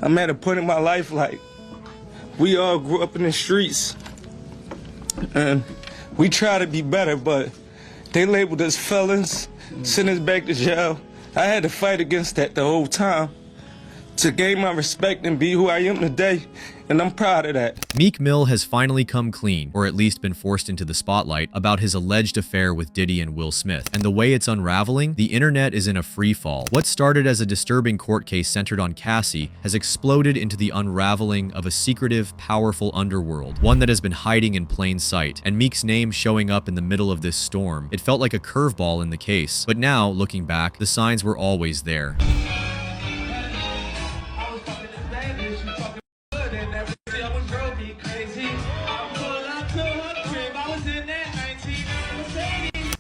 I'm at a point in my life, like, we all grew up in the streets, and we try to be better, but they labeled us felons, sent us back to jail. I had to fight against that the whole time to gain my respect and be who I am today, and I'm proud of that. Meek Mill has finally come clean, or at least been forced into the spotlight, about his alleged affair with Diddy and Will Smith. And the way it's unraveling, the internet is in a free fall. What started as a disturbing court case centered on Cassie has exploded into the unraveling of a secretive, powerful underworld, one that has been hiding in plain sight. And Meek's name showing up in the middle of this storm, it felt like a curveball in the case. But now, looking back, the signs were always there.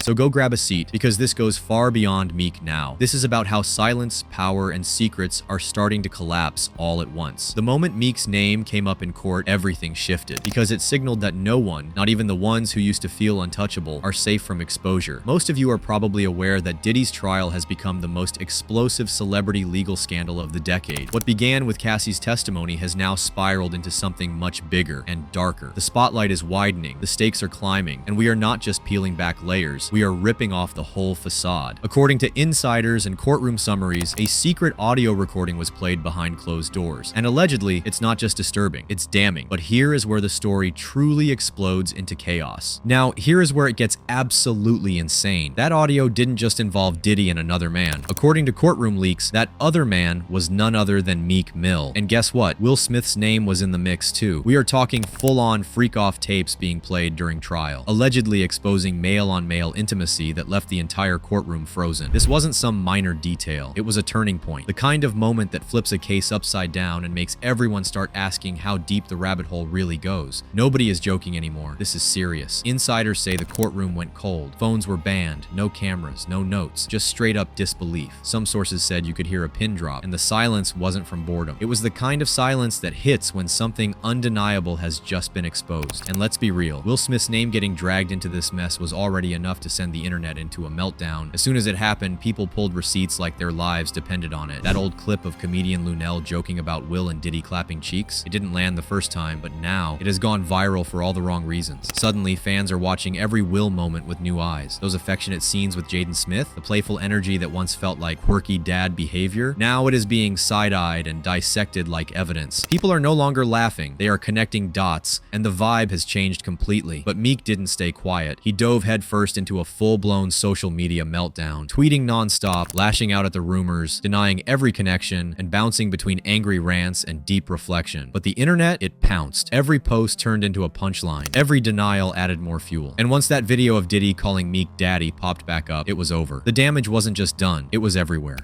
So go grab a seat, because this goes far beyond Meek now. This is about how silence, power, and secrets are starting to collapse all at once. The moment Meek's name came up in court, everything shifted, because it signaled that no one, not even the ones who used to feel untouchable, are safe from exposure. Most of you are probably aware that Diddy's trial has become the most explosive celebrity legal scandal of the decade. What began with Cassie's testimony has now spiraled into something much bigger and darker. The spotlight is widening, the stakes are climbing, and we are not just peeling back layers. We are ripping off the whole facade. According to insiders and courtroom summaries, a secret audio recording was played behind closed doors. And allegedly, it's not just disturbing, it's damning. But here is where the story truly explodes into chaos. Now, here is where it gets absolutely insane. That audio didn't just involve Diddy and another man. According to courtroom leaks, that other man was none other than Meek Mill. And guess what? Will Smith's name was in the mix too. We are talking full-on freak-off tapes being played during trial, allegedly exposing male-on-male intimacy that left the entire courtroom frozen. This wasn't some minor detail. It was a turning point. The kind of moment that flips a case upside down and makes everyone start asking how deep the rabbit hole really goes. Nobody is joking anymore. This is serious. Insiders say the courtroom went cold. Phones were banned. No cameras, no notes, just straight up disbelief. Some sources said you could hear a pin drop, and the silence wasn't from boredom. It was the kind of silence that hits when something undeniable has just been exposed. And let's be real, Will Smith's name getting dragged into this mess was already enough to send the internet into a meltdown. As soon as it happened, people pulled receipts like their lives depended on it. That old clip of comedian Lunel joking about Will and Diddy clapping cheeks, it didn't land the first time, but now it has gone viral for all the wrong reasons. Suddenly, fans are watching every Will moment with new eyes. Those affectionate scenes with Jaden Smith, the playful energy that once felt like quirky dad behavior, now it is being side-eyed and dissected like evidence. People are no longer laughing, they are connecting dots, and the vibe has changed completely. But Meek didn't stay quiet. He dove headfirst into a full-blown social media meltdown, tweeting nonstop, lashing out at the rumors, denying every connection, and bouncing between angry rants and deep reflection. But the internet, it pounced. Every post turned into a punchline. Every denial added more fuel. And once that video of Diddy calling Meek daddy popped back up, it was over. The damage wasn't just done, it was everywhere.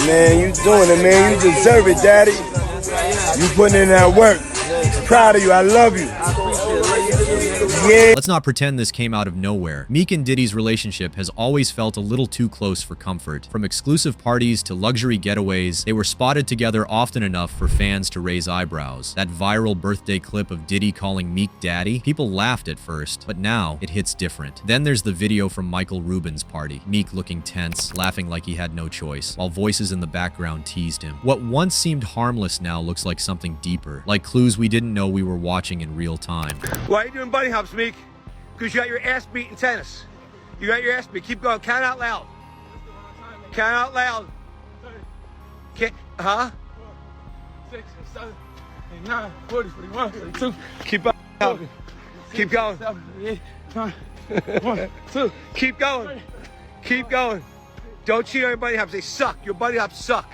Man, you doing it, man. You deserve it, daddy. You putting in that work. Proud of you. I love you. Yeah. Let's not pretend this came out of nowhere. Meek and Diddy's relationship has always felt a little too close for comfort. From exclusive parties to luxury getaways, they were spotted together often enough for fans to raise eyebrows. That viral birthday clip of Diddy calling Meek daddy, people laughed at first, but now it hits different. Then there's the video from Michael Rubin's party. Meek looking tense, laughing like he had no choice, while voices in the background teased him. What once seemed harmless now looks like something deeper, like clues we didn't know we were watching in real time. Why are you doing bunny hops, Meek? Because you got your ass beat in tennis. You got your ass beat. Keep going. Count out loud. Count out loud. Can't, huh? 6, 7, 8, 9, 40, 41, 42. Keep up. Keep going. 7, 8, 9, 1, 2. Keep going. Keep going. Don't cheat on your bunny hops. They suck. Your bunny hops suck.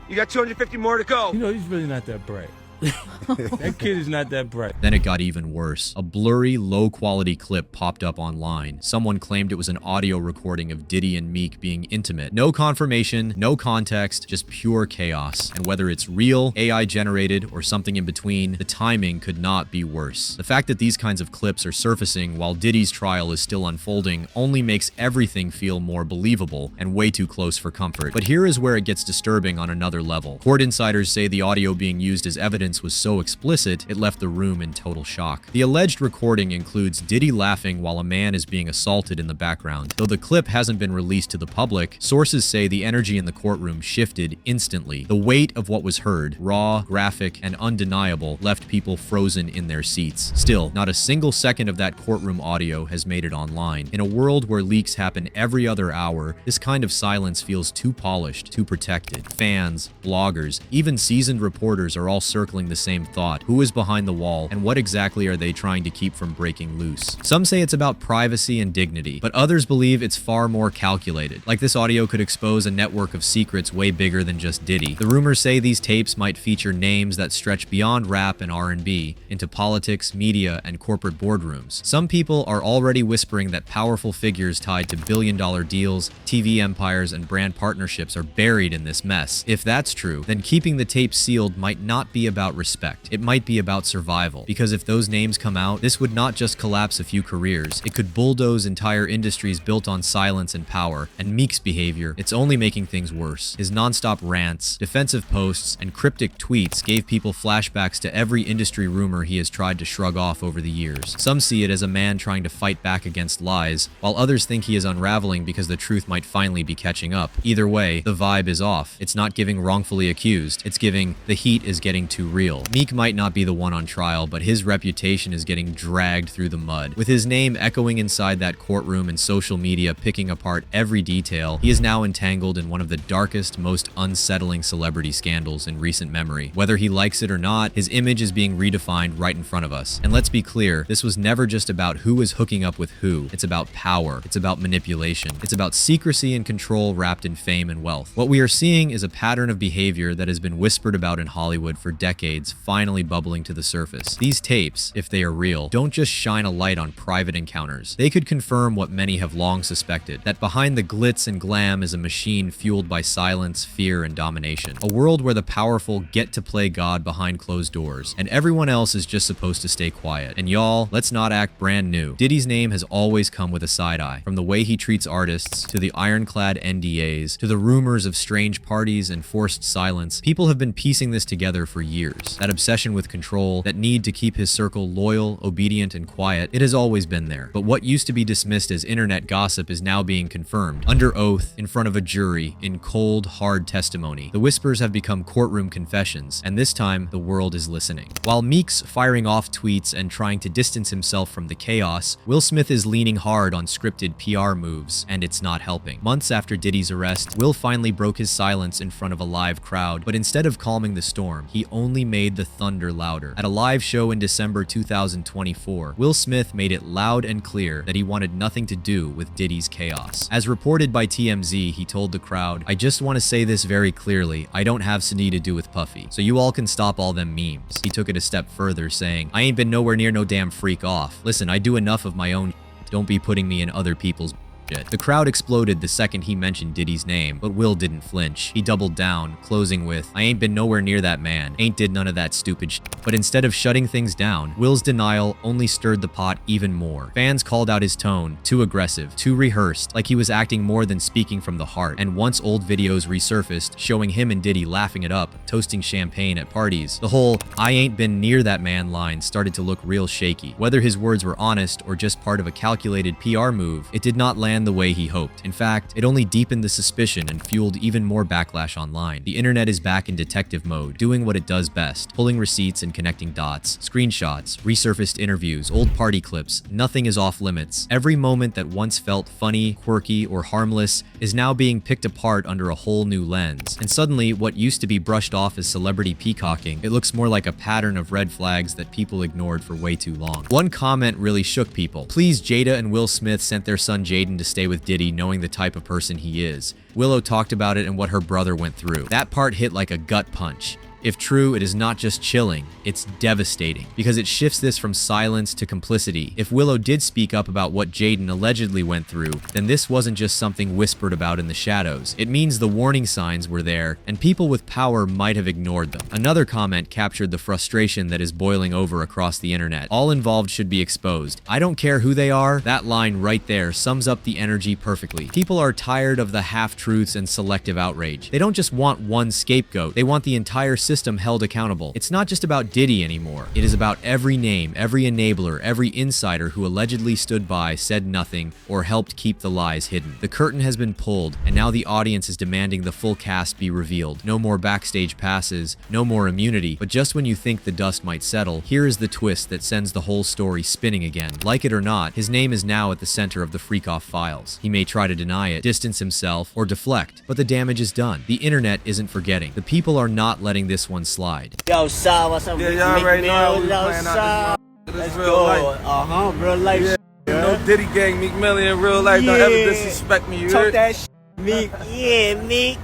You got 250 more to go. You know, he's really not that bright. That kid is not that bright. Then it got even worse. A blurry, low-quality clip popped up online. Someone claimed it was an audio recording of Diddy and Meek being intimate. No confirmation, no context, just pure chaos. And whether it's real, AI-generated, or something in between, the timing could not be worse. The fact that these kinds of clips are surfacing while Diddy's trial is still unfolding only makes everything feel more believable and way too close for comfort. But here is where it gets disturbing on another level. Court insiders say the audio being used as evidence silence was so explicit, it left the room in total shock. The alleged recording includes Diddy laughing while a man is being assaulted in the background. Though the clip hasn't been released to the public, sources say the energy in the courtroom shifted instantly. The weight of what was heard, raw, graphic, and undeniable, left people frozen in their seats. Still, not a single second of that courtroom audio has made it online. In a world where leaks happen every other hour, this kind of silence feels too polished, too protected. Fans, bloggers, even seasoned reporters are all circling the same thought. Who is behind the wall, and what exactly are they trying to keep from breaking loose? Some say it's about privacy and dignity, but others believe it's far more calculated. Like this audio could expose a network of secrets way bigger than just Diddy. The rumors say these tapes might feature names that stretch beyond rap and R&B into politics, media, and corporate boardrooms. Some people are already whispering that powerful figures tied to billion-dollar deals, TV empires, and brand partnerships are buried in this mess. If that's true, then keeping the tape sealed might not be about respect. It might be about survival. Because if those names come out, this would not just collapse a few careers. It could bulldoze entire industries built on silence and power. And Meek's behavior, it's only making things worse. His nonstop rants, defensive posts, and cryptic tweets gave people flashbacks to every industry rumor he has tried to shrug off over the years. Some see it as a man trying to fight back against lies, while others think he is unraveling because the truth might finally be catching up. Either way, the vibe is off. It's not giving wrongfully accused. It's giving the heat is getting too real. Meek might not be the one on trial, but his reputation is getting dragged through the mud. With his name echoing inside that courtroom and social media picking apart every detail, he is now entangled in one of the darkest, most unsettling celebrity scandals in recent memory. Whether he likes it or not, his image is being redefined right in front of us. And let's be clear, this was never just about who is hooking up with who. It's about power. It's about manipulation. It's about secrecy and control wrapped in fame and wealth. What we are seeing is a pattern of behavior that has been whispered about in Hollywood for decades, finally bubbling to the surface. These tapes, if they are real, don't just shine a light on private encounters. They could confirm what many have long suspected, that behind the glitz and glam is a machine fueled by silence, fear, and domination. A world where the powerful get to play God behind closed doors, and everyone else is just supposed to stay quiet. And y'all, let's not act brand new. Diddy's name has always come with a side eye, from the way he treats artists, to the ironclad NDAs, to the rumors of strange parties and forced silence. People have been piecing this together for years. That obsession with control, that need to keep his circle loyal, obedient, and quiet, it has always been there. But what used to be dismissed as internet gossip is now being confirmed, under oath, in front of a jury, in cold, hard testimony. The whispers have become courtroom confessions, and this time, the world is listening. While Meek's firing off tweets and trying to distance himself from the chaos, Will Smith is leaning hard on scripted PR moves, and it's not helping. Months after Diddy's arrest, Will finally broke his silence in front of a live crowd, but instead of calming the storm, he only made the thunder louder. At a live show in December 2024, Will Smith made it loud and clear that he wanted nothing to do with Diddy's chaos. As reported by TMZ, he told the crowd, "I just want to say this very clearly, I don't have any to do with Puffy, so you all can stop all them memes." He took it a step further, saying, "I ain't been nowhere near no damn freak off. Listen, I do enough of my own. Don't be putting me in other people's shit." The crowd exploded the second he mentioned Diddy's name, but Will didn't flinch. He doubled down, closing with, "I ain't been nowhere near that man. Ain't did none of that stupid shit." But instead of shutting things down, Will's denial only stirred the pot even more. Fans called out his tone, too aggressive, too rehearsed, like he was acting more than speaking from the heart. And once old videos resurfaced, showing him and Diddy laughing it up, toasting champagne at parties, the whole "I ain't been near that man" line started to look real shaky. Whether his words were honest or just part of a calculated PR move, it did not land the way he hoped. In fact, it only deepened the suspicion and fueled even more backlash online. The internet is back in detective mode, doing what it does best, pulling receipts and connecting dots, screenshots, resurfaced interviews, old party clips. Nothing is off limits. Every moment that once felt funny, quirky, or harmless is now being picked apart under a whole new lens. And suddenly, what used to be brushed off as celebrity peacocking, it looks more like a pattern of red flags that people ignored for way too long. One comment really shook people. Please, Jada and Will Smith sent their son Jaden to stay with Diddy, knowing the type of person he is. Willow talked about it and what her brother went through. That part hit like a gut punch. If true, it is not just chilling, it's devastating, because it shifts this from silence to complicity. If Willow did speak up about what Jaden allegedly went through, then this wasn't just something whispered about in the shadows. It means the warning signs were there, and people with power might have ignored them. Another comment captured the frustration that is boiling over across the internet. All involved should be exposed. I don't care who they are. That line right there sums up the energy perfectly. People are tired of the half-truths and selective outrage. They don't just want one scapegoat. They want the entire system system held accountable. It's not just about Diddy anymore. It is about every name, every enabler, every insider who allegedly stood by, said nothing, or helped keep the lies hidden. The curtain has been pulled, and now the audience is demanding the full cast be revealed. No more backstage passes, no more immunity, but just when you think the dust might settle, here is the twist that sends the whole story spinning again. Like it or not, his name is now at the center of the Freakoff files. He may try to deny it, distance himself, or deflect, but the damage is done. The internet isn't forgetting. The people are not letting this one slide. Yo, Saw, what's up? Yeah, y'all already know how we Yo, playing Saw. out this Let's real go. life. Real life. Yeah. Yeah. No Diddy gang, Meek Mill in real life. Don't ever disrespect me, you Talk heard? that shit, Meek. Yeah, Meek.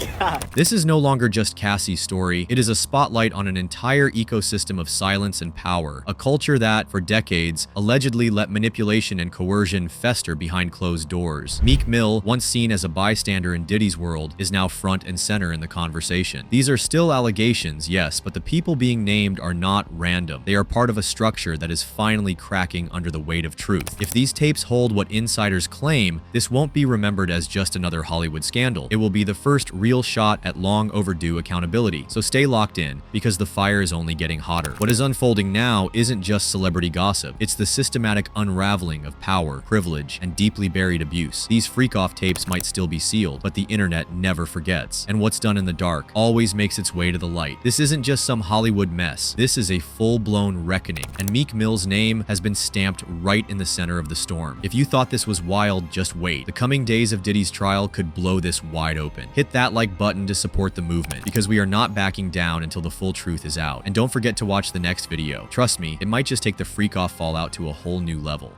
This is no longer just Cassie's story. It is a spotlight on an entire ecosystem of silence and power, a culture that, for decades, allegedly let manipulation and coercion fester behind closed doors. Meek Mill, once seen as a bystander in Diddy's world, is now front and center in the conversation. These are still allegations, yes, but the people being named are not random. They are part of a structure that is finally cracking under the weight of truth. If these tapes hold what insiders claim, this won't be remembered as just another Hollywood scandal. It will be the first real shot at long overdue accountability. So stay locked in, because the fire is only getting hotter. What is unfolding now isn't just celebrity gossip. It's the systematic unraveling of power, privilege, and deeply buried abuse. These freak-off tapes might still be sealed, but the internet never forgets. And what's done in the dark always makes its way to the light. This isn't just some Hollywood mess. This is a full-blown reckoning, and Meek Mill's name has been stamped right in the center of the storm. If you thought this was wild, just wait. The coming days of Diddy's trial could blow this wide open. Hit that like button to support the movement, because we are not backing down until the full truth is out. And don't forget to watch the next video. Trust me, it might just take the freak-off fallout to a whole new level.